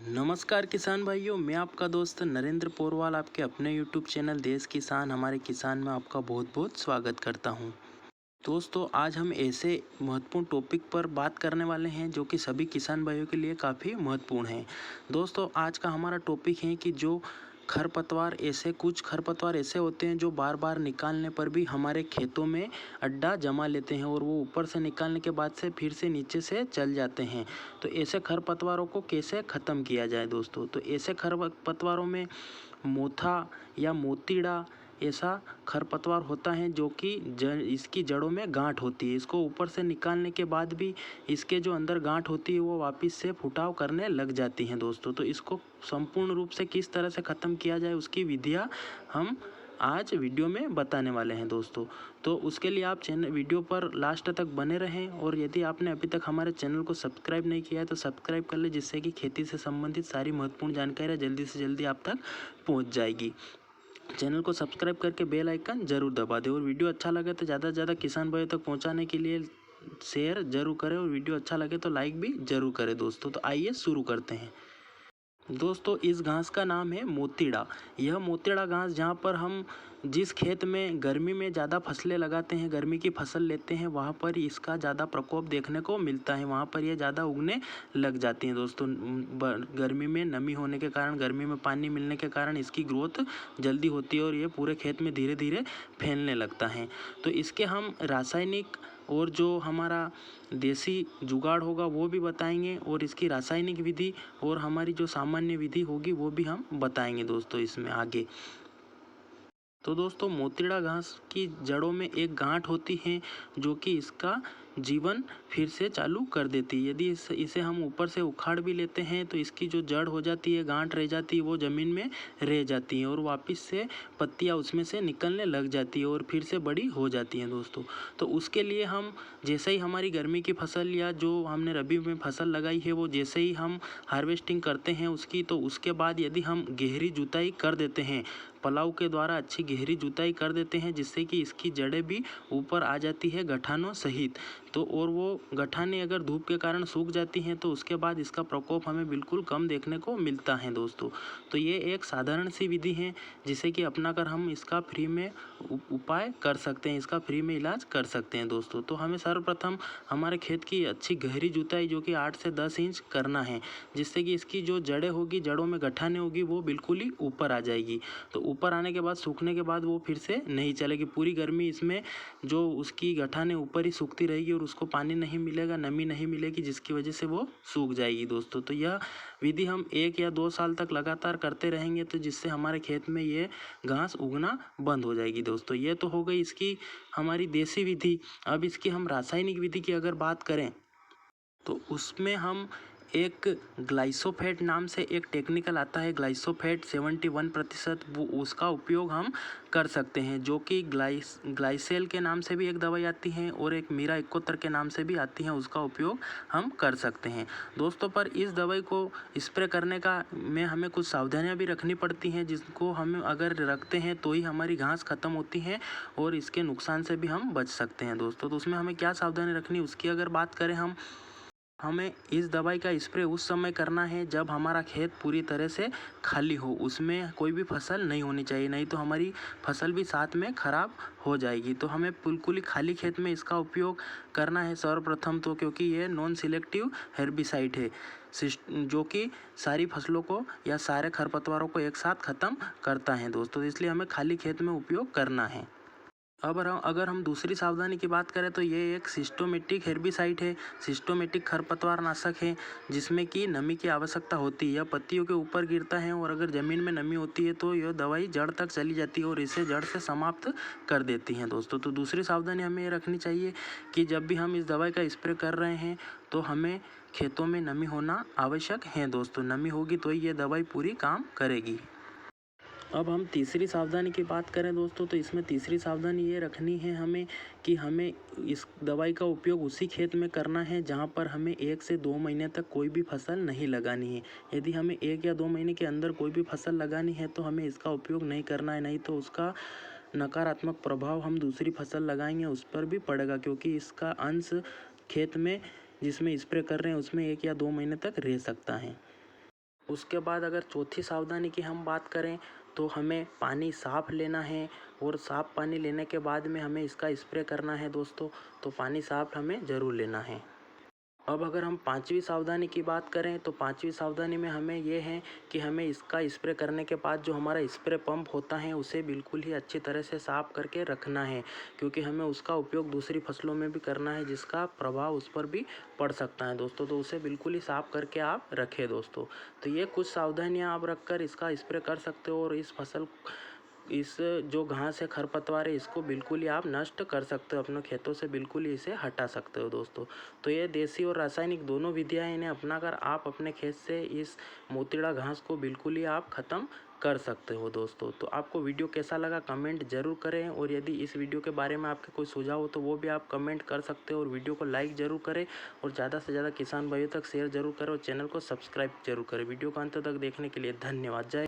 नमस्कार किसान भाइयों, मैं आपका दोस्त नरेंद्र पोरवाल आपके अपने YouTube चैनल देश किसान हमारे किसान में आपका बहुत बहुत स्वागत करता हूं। दोस्तों, आज हम ऐसे महत्वपूर्ण टॉपिक पर बात करने वाले हैं जो कि सभी किसान भाइयों के लिए काफ़ी महत्वपूर्ण है। दोस्तों, आज का हमारा टॉपिक है कि जो कुछ खरपतवार ऐसे होते हैं जो बार बार निकालने पर भी हमारे खेतों में अड्डा जमा लेते हैं और वो ऊपर से निकालने के बाद से फिर से नीचे से चल जाते हैं। तो ऐसे खरपतवारों को कैसे ख़त्म किया जाए दोस्तों? तो ऐसे खरपतवारों में मोथा या मोतीड़ा ऐसा खरपतवार होता है जो कि इसकी जड़ों में गांठ होती है। इसको ऊपर से निकालने के बाद भी इसके जो अंदर गांठ होती है वो वापस से फुटाव करने लग जाती हैं दोस्तों। तो इसको संपूर्ण रूप से किस तरह से ख़त्म किया जाए उसकी विधियाँ हम आज वीडियो में बताने वाले हैं दोस्तों। तो उसके लिए आप वीडियो पर लास्ट तक बने रहें और यदि आपने अभी तक हमारे चैनल को सब्सक्राइब नहीं किया है तो सब्सक्राइब कर ले, जिससे कि खेती से संबंधित सारी महत्वपूर्ण जानकारियाँ जल्दी से जल्दी आप तक पहुंच जाएगी। चैनल को सब्सक्राइब करके बेल आइकन जरूर दबा दें और वीडियो अच्छा लगे तो ज़्यादा से ज़्यादा किसान भाइयों तक पहुंचाने के लिए शेयर जरूर करें और वीडियो अच्छा लगे तो लाइक भी जरूर करें दोस्तों। तो आइए शुरू करते हैं। दोस्तों, इस घास का नाम है मोतीड़ा। यह मोतीड़ा घास, जहाँ पर हम जिस खेत में गर्मी में ज़्यादा फसलें लगाते हैं, गर्मी की फसल लेते हैं, वहाँ पर इसका ज़्यादा प्रकोप देखने को मिलता है। वहाँ पर यह ज़्यादा उगने लग जाती हैं दोस्तों। गर्मी में नमी होने के कारण, गर्मी में पानी मिलने के कारण इसकी ग्रोथ जल्दी होती है और ये पूरे खेत में धीरे धीरे फैलने लगता है। तो इसके हम रासायनिक और जो हमारा देसी जुगाड़ होगा वो भी बताएंगे और इसकी रासायनिक विधि और हमारी जो सामान्य विधि होगी वो भी हम बताएंगे दोस्तों इसमें आगे। तो दोस्तों, मोतीड़ा घास की जड़ों में एक गांठ होती है जो कि इसका जीवन फिर से चालू कर देती है। यदि इसे हम ऊपर से उखाड़ भी लेते हैं तो इसकी जो जड़ हो जाती है, गांठ रह जाती है, वो ज़मीन में रह जाती है और वापस से पत्तियां उसमें से निकलने लग जाती है और फिर से बड़ी हो जाती हैं दोस्तों। तो उसके लिए हम जैसे ही हमारी गर्मी की फसल या जो हमने रबी में फसल लगाई है वो जैसे ही हम हार्वेस्टिंग करते हैं उसकी, तो उसके बाद यदि हम गहरी जुताई कर देते हैं, पलाव के द्वारा अच्छी गहरी जुताई कर देते हैं, जिससे कि इसकी जड़ें भी ऊपर आ जाती है गठानों सहित। तो और वो गठाने अगर धूप के कारण सूख जाती हैं तो उसके बाद इसका प्रकोप हमें बिल्कुल कम देखने को मिलता है दोस्तों। तो ये एक साधारण सी विधि है जिसे कि अपनाकर हम इसका फ्री में उपाय कर सकते हैं, इसका फ्री में इलाज कर सकते हैं दोस्तों। तो हमें सर्वप्रथम हमारे खेत की अच्छी गहरी जुताई जो कि 8 से 10 इंच करना है, जिससे कि इसकी जो जड़ें होगी, जड़ों में गठाने होगी, वो बिल्कुल ही ऊपर आ जाएगी। तो ऊपर आने के बाद, सूखने के बाद वो फिर से नहीं चलेगी। पूरी गर्मी इसमें जो उसकी गठाने ऊपर ही सूखती रहेगी और उसको पानी नहीं मिलेगा, नमी नहीं मिलेगी, जिसकी वजह से वो सूख जाएगी दोस्तों। तो यह विधि हम 1 या 2 साल तक लगातार करते रहेंगे तो जिससे हमारे खेत में ये घास उगना बंद हो जाएगी दोस्तों। ये तो हो गई इसकी हमारी देसी विधि। अब इसकी हम रासायनिक विधि की अगर बात करें तो उसमें हम एक ग्लाइसोफेट नाम से एक टेक्निकल आता है, ग्लाइसोफेट 71%, वो उसका उपयोग हम कर सकते हैं, जो कि ग्लाइसेल के नाम से भी एक दवाई आती है और एक मीरा 71 के नाम से भी आती है, उसका उपयोग हम कर सकते हैं दोस्तों। पर इस दवाई को स्प्रे करने का में हमें कुछ सावधानियां भी रखनी पड़ती हैं, जिसको हम अगर रखते हैं तो ही हमारी घास ख़त्म होती है और इसके नुकसान से भी हम बच सकते हैं दोस्तों। तो उसमें हमें क्या सावधानी रखनी उसकी अगर बात करें, हमें इस दवाई का स्प्रे उस समय करना है जब हमारा खेत पूरी तरह से खाली हो, उसमें कोई भी फसल नहीं होनी चाहिए, नहीं तो हमारी फसल भी साथ में ख़राब हो जाएगी। तो हमें बिल्कुल ही खाली खेत में इसका उपयोग करना है सर्वप्रथम तो, क्योंकि ये नॉन सिलेक्टिव हेर्बिसाइड है जो कि सारी फसलों को या सारे खरपतवारों को एक साथ ख़त्म करता है दोस्तों। इसलिए हमें खाली खेत में उपयोग करना है। अब अगर हम दूसरी सावधानी की बात करें तो ये एक सिस्टोमेटिक हेर्बिसाइड है, सिस्टोमेटिक खरपतवार नाशक है, जिसमें कि नमी की आवश्यकता होती है। यह पत्तियों के ऊपर गिरता है और अगर ज़मीन में नमी होती है तो यह दवाई जड़ तक चली जाती है और इसे जड़ से समाप्त कर देती हैं दोस्तों। तो दूसरी सावधानी हमें ये रखनी चाहिए कि जब भी हम इस दवाई का स्प्रे कर रहे हैं तो हमें खेतों में नमी होना आवश्यक है दोस्तों। नमी होगी तो ही ये दवाई पूरी काम करेगी। अब हम तीसरी सावधानी की बात करें दोस्तों, तो इसमें तीसरी सावधानी ये रखनी है हमें कि हमें इस दवाई का उपयोग उसी खेत में करना है जहाँ पर हमें 1 से 2 महीने तक कोई भी फसल नहीं लगानी है। यदि हमें 1 या 2 महीने के अंदर कोई भी फसल लगानी है तो हमें इसका उपयोग नहीं करना है, नहीं तो उसका नकारात्मक प्रभाव हम दूसरी फसल लगाएंगे उस पर भी पड़ेगा, क्योंकि इसका अंश खेत में जिसमें स्प्रे कर रहे हैं उसमें 1 या 2 महीने तक रह सकता है। उसके बाद अगर चौथी सावधानी की हम बात करें तो हमें पानी साफ़ लेना है और साफ़ पानी लेने के बाद में हमें इसका स्प्रे करना है दोस्तों। तो पानी साफ़ हमें ज़रूर लेना है। अब अगर हम पांचवी सावधानी की बात करें तो पांचवी सावधानी में हमें ये है कि हमें इसका स्प्रे करने के बाद जो हमारा स्प्रे पंप होता है उसे बिल्कुल ही अच्छी तरह से साफ़ करके रखना है, क्योंकि हमें उसका उपयोग दूसरी फसलों में भी करना है जिसका प्रभाव उस पर भी पड़ सकता है दोस्तों। तो उसे बिल्कुल ही साफ़ करके आप रखें दोस्तों। तो ये कुछ सावधानियाँ आप रखकर इसका स्प्रे कर सकते हो और इस जो घास है, खरपतवार है, इसको बिल्कुल ही आप नष्ट कर सकते हो, अपने खेतों से बिल्कुल ही इसे हटा सकते हो दोस्तों। तो ये देसी और रासायनिक दोनों विधियाँ इन्हें अपनाकर आप अपने खेत से इस मोतीड़ा घास को बिल्कुल ही आप ख़त्म कर सकते हो दोस्तों। तो आपको वीडियो कैसा लगा कमेंट ज़रूर करें, और यदि इस वीडियो के बारे में आपके कोई सुझाव हो तो वो भी आप कमेंट कर सकते हो। और वीडियो को लाइक ज़रूर करें और ज़्यादा से ज़्यादा किसान भाइयों तक शेयर ज़रूर करें और चैनल को सब्सक्राइब जरूर करें। वीडियो को अंत तक देखने के लिए धन्यवाद। जय